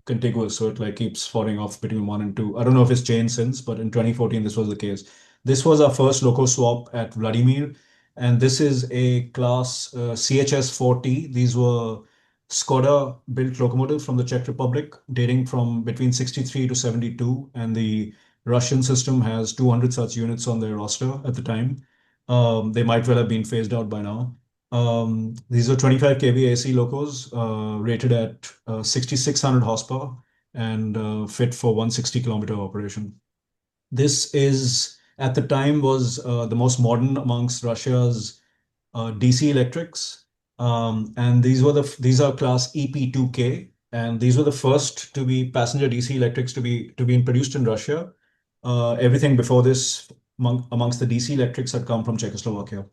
contiguous, so it like keeps falling off between 1 and 2. I don't know if it's changed since, but in 2014 this was the case. This was our first loco swap at Vladimir, and this is a class CHS 40. These were Skoda built locomotives from the Czech Republic, dating from between 63 to 72, and the Russian system has 200 such units on their roster at the time. They might well have been phased out by now. These are 25 kV AC locos, rated at 6,600 horsepower and fit for 160-kilometer operation. This is, at the time, was the most modern amongst Russia's DC electrics. And these are class EP2K, and these were the first to be passenger DC electrics to be produced in Russia. Everything before this, amongst the DC electrics, had come from Czechoslovakia.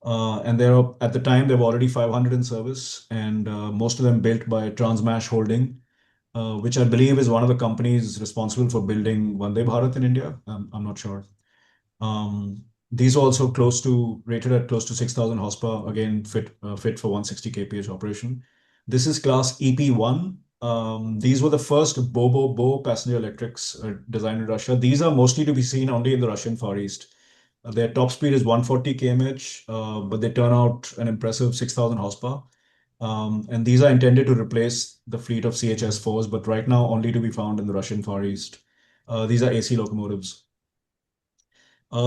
And at the time, there were already 500 in service, and most of them built by Transmash Holding, which I believe is one of the companies responsible for building Vande Bharat in India. I'm not sure. These are also rated at close to 6,000 horsepower, again, fit for 160 kph operation. This is class EP1. These were the first Bo passenger electrics designed in Russia. These are mostly to be seen only in the Russian Far East. Their top speed is 140 kmh, but they turn out an impressive 6,000 horsepower. And these are intended to replace the fleet of CHS-4s, but right now only to be found in the Russian Far East. These are AC locomotives.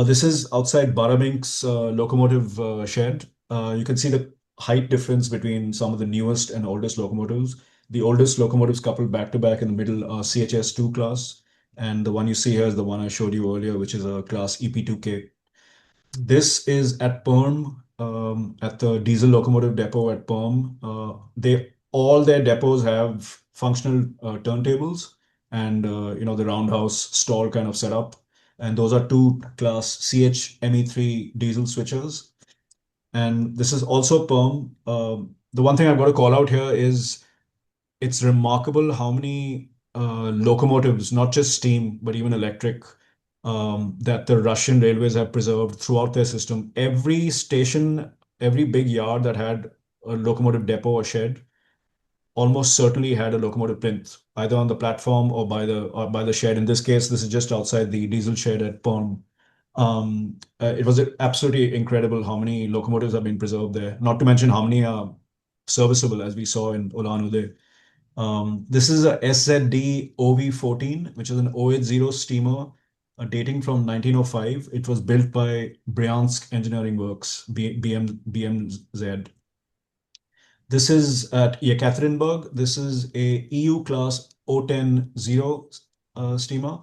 This is outside Barabink's locomotive shed. You can see the height difference between some of the newest and oldest locomotives. The oldest locomotives coupled back to back in the middle are CHS2 class, and the one you see here is the one I showed you earlier, which is a class EP2K. This is at Perm, at the diesel locomotive depot at Perm. All their depots have functional turntables and the roundhouse stall kind of setup. And those are two class CHME3 diesel switchers. And this is also Perm. The one thing I've got to call out here is it's remarkable how many locomotives, not just steam, but even electric, that the Russian railways have preserved throughout their system. Every station, every big yard that had a locomotive depot or shed almost certainly had a locomotive plinth, either on the platform or by the shed. In this case, this is just outside the diesel shed at Perm. It was absolutely incredible how many locomotives have been preserved there, not to mention how many are serviceable, as we saw in Ulan-Ude. This is a SZD OV14, which is an 080 steamer dating from 1905. It was built by Bryansk Engineering Works, BMZ. This is at Yekaterinburg. This is a EU class 010 steamer.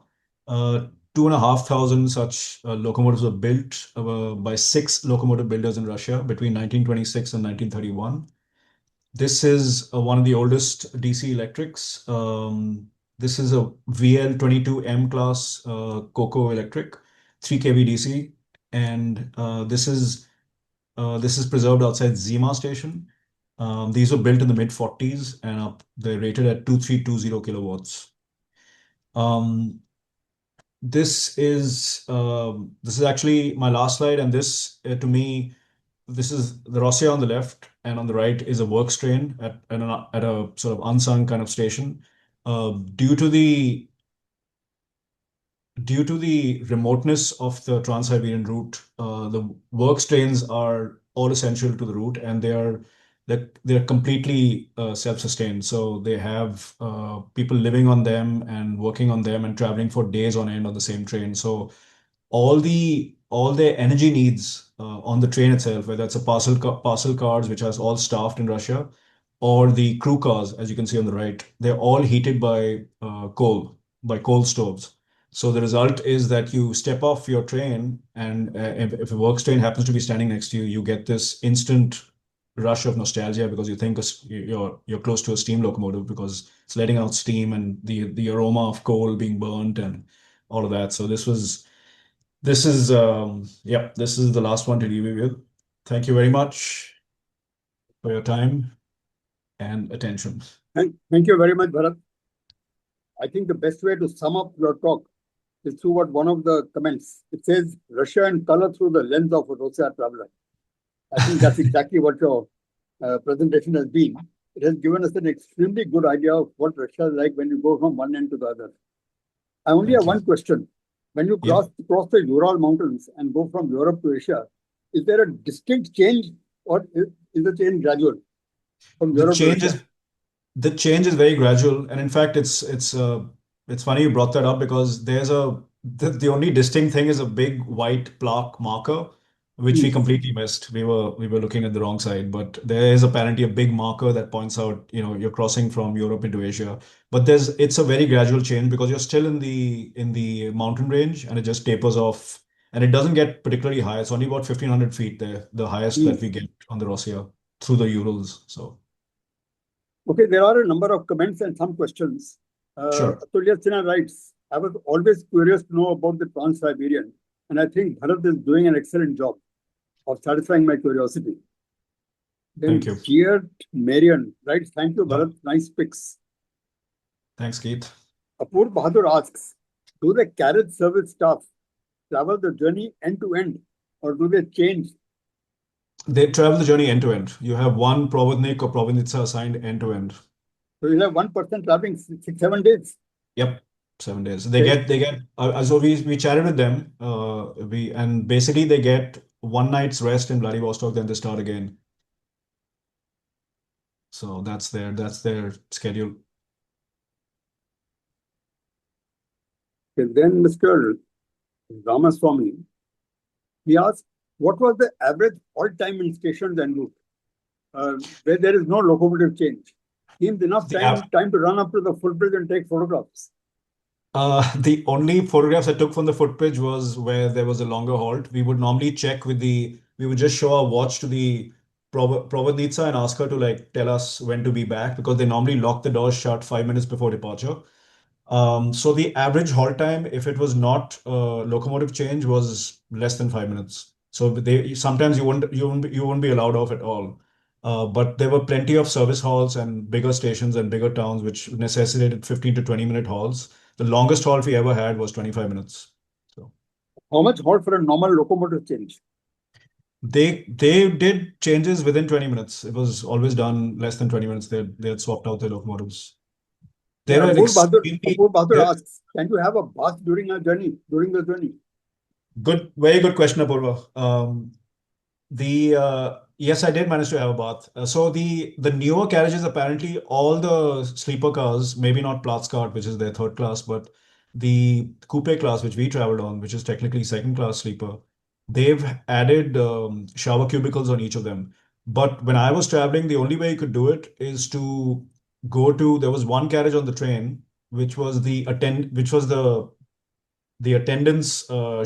2,500 such locomotives were built by 6 locomotive builders in Russia between 1926 and 1931. This is one of the oldest DC electrics. This is a VL22M class Coco electric, 3 kV DC, and this is preserved outside Zima station. These were built in the mid 40s and they're rated at 2320 kilowatts. This is actually my last slide, and this to me, this is the Rossiya on the left, and on the right is a works train at a sort of unsung kind of station. Due to the remoteness of the Trans-Siberian route, the works trains are all essential to the route, and they're completely self-sustained. So they have people living on them and working on them and traveling for days on end on the same train. So all their energy needs on the train itself, whether it's a parcel cars, which are all staffed in Russia, or the crew cars, as you can see on the right, they're all heated by coal stoves. So the result is that you step off your train, and if a works train happens to be standing next to you, you get this instant rush of nostalgia because you think you're close to a steam locomotive because it's letting out steam and the aroma of coal being burnt and all of that. So this is the last one to leave you with. Thank you very much for your time and attention. Thank you very much, Bharat. I think the best way to sum up your talk is through what one of the comments. It says, Russia in color through the lens of a Rossiya traveler. I think that's exactly what your presentation has been. It has given us an extremely good idea of what Russia is like when you go from one end to the other. I only have one question. When you cross the Ural Mountains and go from Europe to Asia, is there a distinct change, or is the change gradual from Europe to Asia? The change is very gradual, and in fact, it's funny you brought that up because the only distinct thing is a big white plaque marker, which we completely missed. We were looking at the wrong side, but there is apparently a big marker that points out, you're crossing from Europe into Asia. But it's a very gradual change because you're still in the mountain range, and it just tapers off, and it doesn't get particularly high. It's only about 1,500 feet there, the highest that we get on the Rossiya through the Urals. So. Okay, there are a number of comments and some questions. Sure. Atulya Sinha writes, I was always curious to know about the Trans-Siberian, and I think Bharat is doing an excellent job of satisfying my curiosity. Then Thank you. Geert Marion writes, thank you, Yeah. Bharat, nice pics. Thanks, Keith. Apur Bahadur asks, do the carriage service staff travel the journey end to end, or do they change? They travel the journey end to end. You have one provodnik or provodnitsa assigned end to end. So you have one person traveling 6-7 days. Yep, 7 days. They get. So we chatted with them. And basically they get one night's rest in Vladivostok, then they start again. So that's their schedule. Okay, then Mr. Ramaswamy, he asked, what was the average halt time in stations en route, where there is no locomotive change? Seems enough time to run up to the footbridge and take photographs. The only photographs I took from the footbridge was where there was a longer halt. We would normally check we would just show our watch to the Provodnitsa and ask her to like tell us when to be back because they normally lock the doors shut 5 minutes before departure. So the average halt time, if it was not locomotive change, was less than 5 minutes. So sometimes you wouldn't be allowed off at all. But there were plenty of service halls and bigger stations and bigger towns which necessitated 15 to 20-minute halts. The longest halt we ever had was 25 minutes. So how much halt for a normal locomotive change? They did changes within 20 minutes. It was always done less than 20 minutes. They had swapped out their locomotives. Apur Bahadur asks, can you have a bath during the journey? Very good question, Apurva. Yes, I did manage to have a bath. So the newer carriages, apparently all the sleeper cars, maybe not Platz cart, which is their third class, but the coupe class, which we traveled on, which is technically second class sleeper, they've added shower cubicles on each of them. But when I was traveling, the only way you could do it is to there was one carriage on the train, which was the attendant's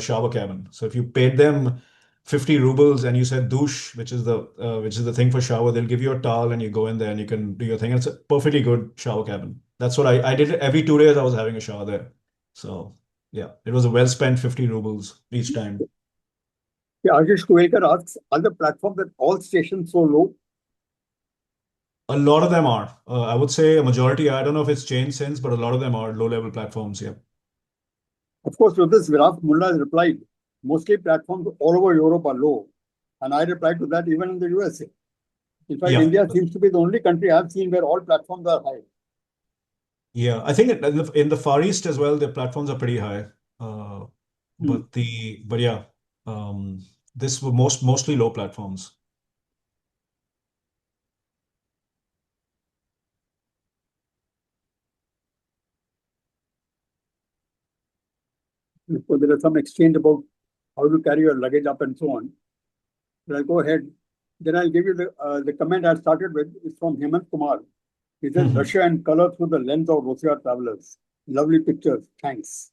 shower cabin. So if you paid them 50 rubles and you said douche, which is the thing for shower, they'll give you a towel and you go in there and you can do your thing. And it's a perfectly good shower cabin. That's what I did. Every 2 days I was having a shower there. So yeah, it was a well spent 50 rubles each time. Yeah, Ashish Kuelkar asks, are the platforms at all stations so low? A lot of them are. I would say a majority. I don't know if it's changed since, but a lot of them are low level platforms. Yeah. Of course, to this, Viraf Mullah has replied, mostly platforms all over Europe are low. And I replied to that even in the USA. In fact, India seems to be the only country I've seen where all platforms are high. Yeah, I think in the Far East as well, the platforms are pretty high. But yeah, this were mostly low platforms. So there is some exchange about how to carry your luggage up and so on. But I'll go ahead. Then I'll give you the comment I started with. It's from Hemant Kumar. He says, Russia and color through the lens of Rossiya travelers. Lovely pictures. Thanks.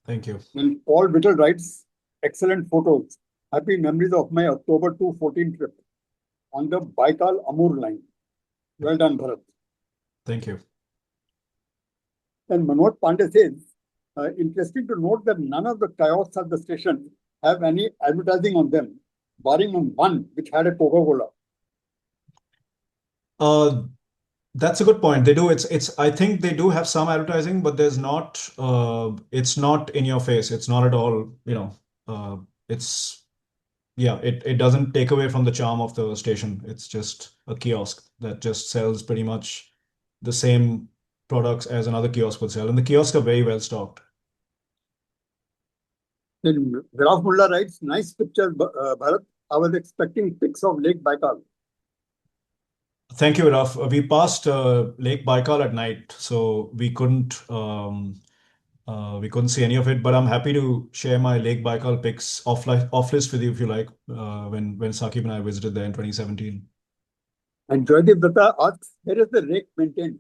Thank you. And Paul Whittle writes, excellent photos. Happy memories of my October 2014 trip on the Baikal Amur line. Well done, Bharat. Thank you. And Manoj Pandey says, interesting to note that none of the kiosks at the station have any advertising on them, barring on one which had a Coca-Cola. That's a good point. They do. I think they do have some advertising, but there's not. It's not in your face. It's not at all. It doesn't take away from the charm of the station. It's just a kiosk that just sells pretty much the same products as another kiosk would sell, and the kiosks are very well stocked. Then Viraf Mullah writes, nice picture, Bharat. I was expecting pics of Lake Baikal. Thank you, Viraf. We passed Lake Baikal at night, so we couldn't see any of it. But I'm happy to share my Lake Baikal pics off list with you if you like. When Saqib and I visited there in 2017. And Joydeep Datta asks, where is the lake maintained?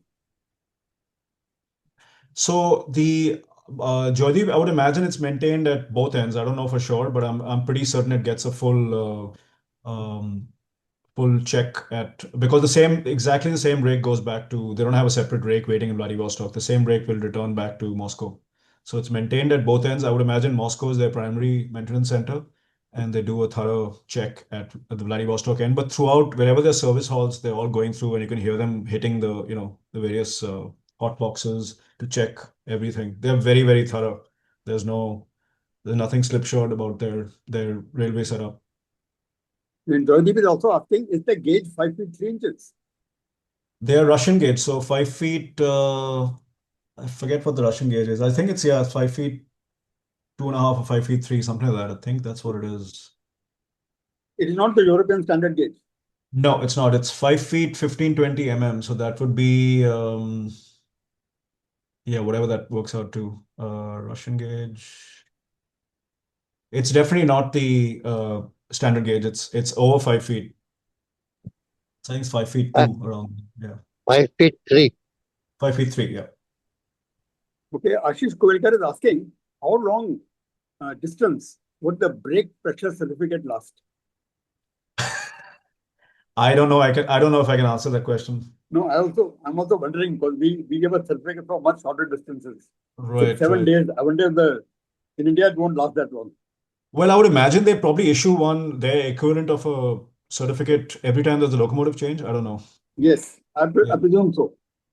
So the Joydeep, I would imagine it's maintained at both ends. I don't know for sure, but I'm pretty certain it gets a full full check because exactly the same rake goes back to, they don't have a separate rake waiting in Vladivostok. The same rake will return back to Moscow. So it's maintained at both ends. I would imagine Moscow is their primary maintenance center, and they do a thorough check at the Vladivostok end. But throughout, wherever there's service halls, they're all going through, and you can hear them hitting the various hot boxes to check everything. They're very, very thorough. There's nothing slipshod about their railway setup. And Joydeep is also asking, is the gauge 5 feet 3 inches? They're Russian gauge, so 5 feet. I forget what the Russian gauge is. I think it's 5 feet 2.5 or 5 feet 3, something like that. I think that's what it is. It is not the European standard gauge. No, it's not. It's 5 feet 1520 mm. So that would be whatever that works out to. Russian gauge. It's definitely not the standard gauge. It's over 5 feet. I think it's 5 feet 2 around. Yeah. 5 feet 3. 5 feet 3. Yeah. Okay, Ashish Kovelkar is asking, how long distance would the brake pressure certificate last? I don't know. I don't know if I can answer that question. No, I'm also wondering, because we give a certificate for much shorter distances. Right. 7 days. I wonder in India it won't last that long. Well, I would imagine they probably issue their equivalent of a certificate every time there's a locomotive change. I don't know. Yes, I presume so.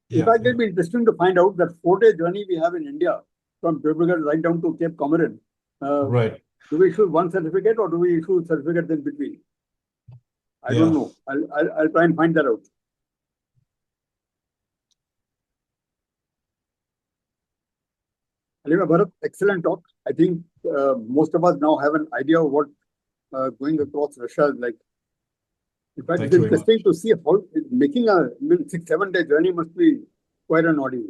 In fact, Yeah. it'll be interesting to find out that 4-day journey we have in India from Dibrugarh right down to Cape Comorin. Right. Do we issue one certificate or do we issue certificates in between? I don't know. I'll try and find that out. Anyway, Bharat, excellent talk. I think most of us now have an idea of what going across Russia is like. In fact, Thank it's you very interesting to see how making a 6-7 day journey must be quite an ordeal.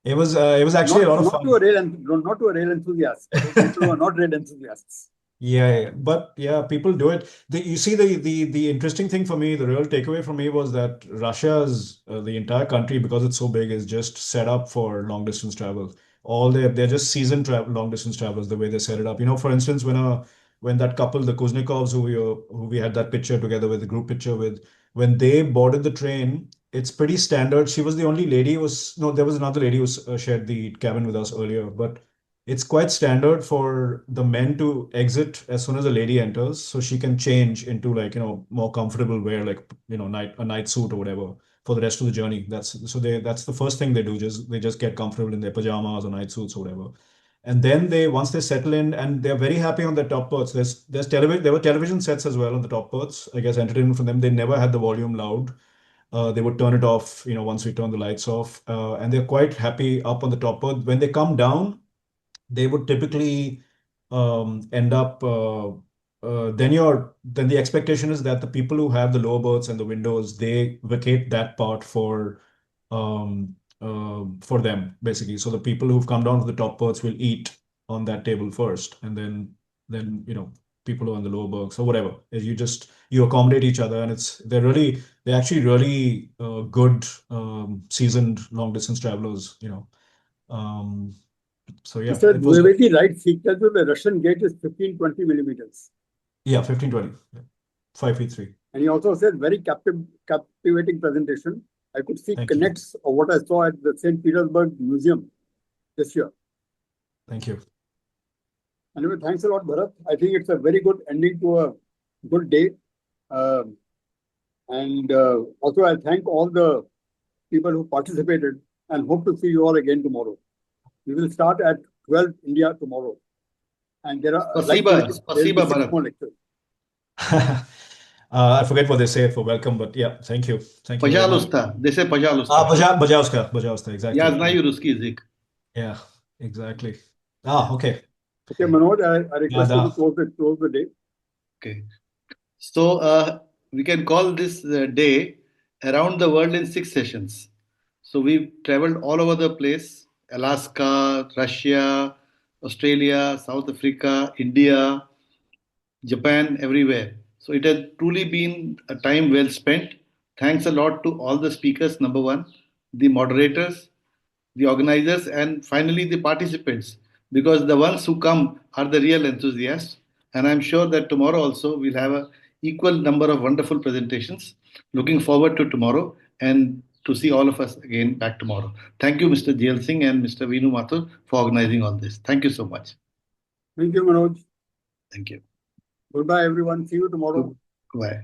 It was actually a lot of fun. Not to a rail enthusiast. People who are not rail enthusiasts. Yeah, but yeah, people do it. You see, the interesting thing for me, the real takeaway for me was that Russia's the entire country, because it's so big, is just set up for long distance travel. They're just seasoned long distance travelers, the way they set it up. For instance, when that couple, the Kuznikovs, who we had that picture together with, the group picture with, when they boarded the train, it's pretty standard. She was the only lady. There was another lady who shared the cabin with us earlier, but it's quite standard for the men to exit as soon as a lady enters, so she can change into more comfortable wear, like a night suit or whatever, for the rest of the journey. That's the first thing they do. They just get comfortable in their pajamas or night suits or whatever, and then once they settle in, and they're very happy on the top berths. There's television. There were television sets as well on the top berths. I guess entertainment for them. They never had the volume loud. They would turn it off, once we turn the lights off, and they're quite happy up on the top berth. When they come down, they would typically end up then the expectation is that the people who have the lower berths and the windows, they vacate that part for them, basically. So the people who've come down to the top berths will eat on that table first, and then people who are on the lower berths or whatever. You accommodate each other, and they're actually really good seasoned long distance travelers. So yeah, Mr. it was Dwivedi writes, he tells you the Russian gate is 1520 millimeters. 1520, 5 feet 3. And he also says very captivating presentation. I could see Thank you. connects of what I saw at the St. Petersburg Museum this year. Thank you. Anyway, thanks a lot, Bharat. I think it's a very good ending to a good day. Also, I thank all the people who participated and hope to see you all again tomorrow. We will start at 12 India tomorrow. And there are Spasiba, Bharat. more lectures. I forget what they say for welcome, but yeah, thank you. Thank you very much. Пожалуйста. They say пожалуйста. Пожалуйста, exactly. Я знаю русский язык. Yeah, exactly. Okay. Okay, Manoj, I request you to close the day. Okay. So we can call this day Around the World in 6 sessions. So we've traveled all over the place: Alaska, Russia, Australia, South Africa, India, Japan, everywhere. So it has truly been a time well spent. Thanks a lot to all the speakers, number one, the moderators, the organizers, and finally the participants, because the ones who come are the real enthusiasts. And I'm sure that tomorrow also we'll have an equal number of wonderful presentations. Looking forward to tomorrow and to see all of us again back tomorrow. Thank you, Mr. JL Singh and Mr. Veenu Mathur, for organizing all this. Thank you so much. Thank you, Manoj. Thank you. Goodbye, everyone. See you tomorrow. Goodbye.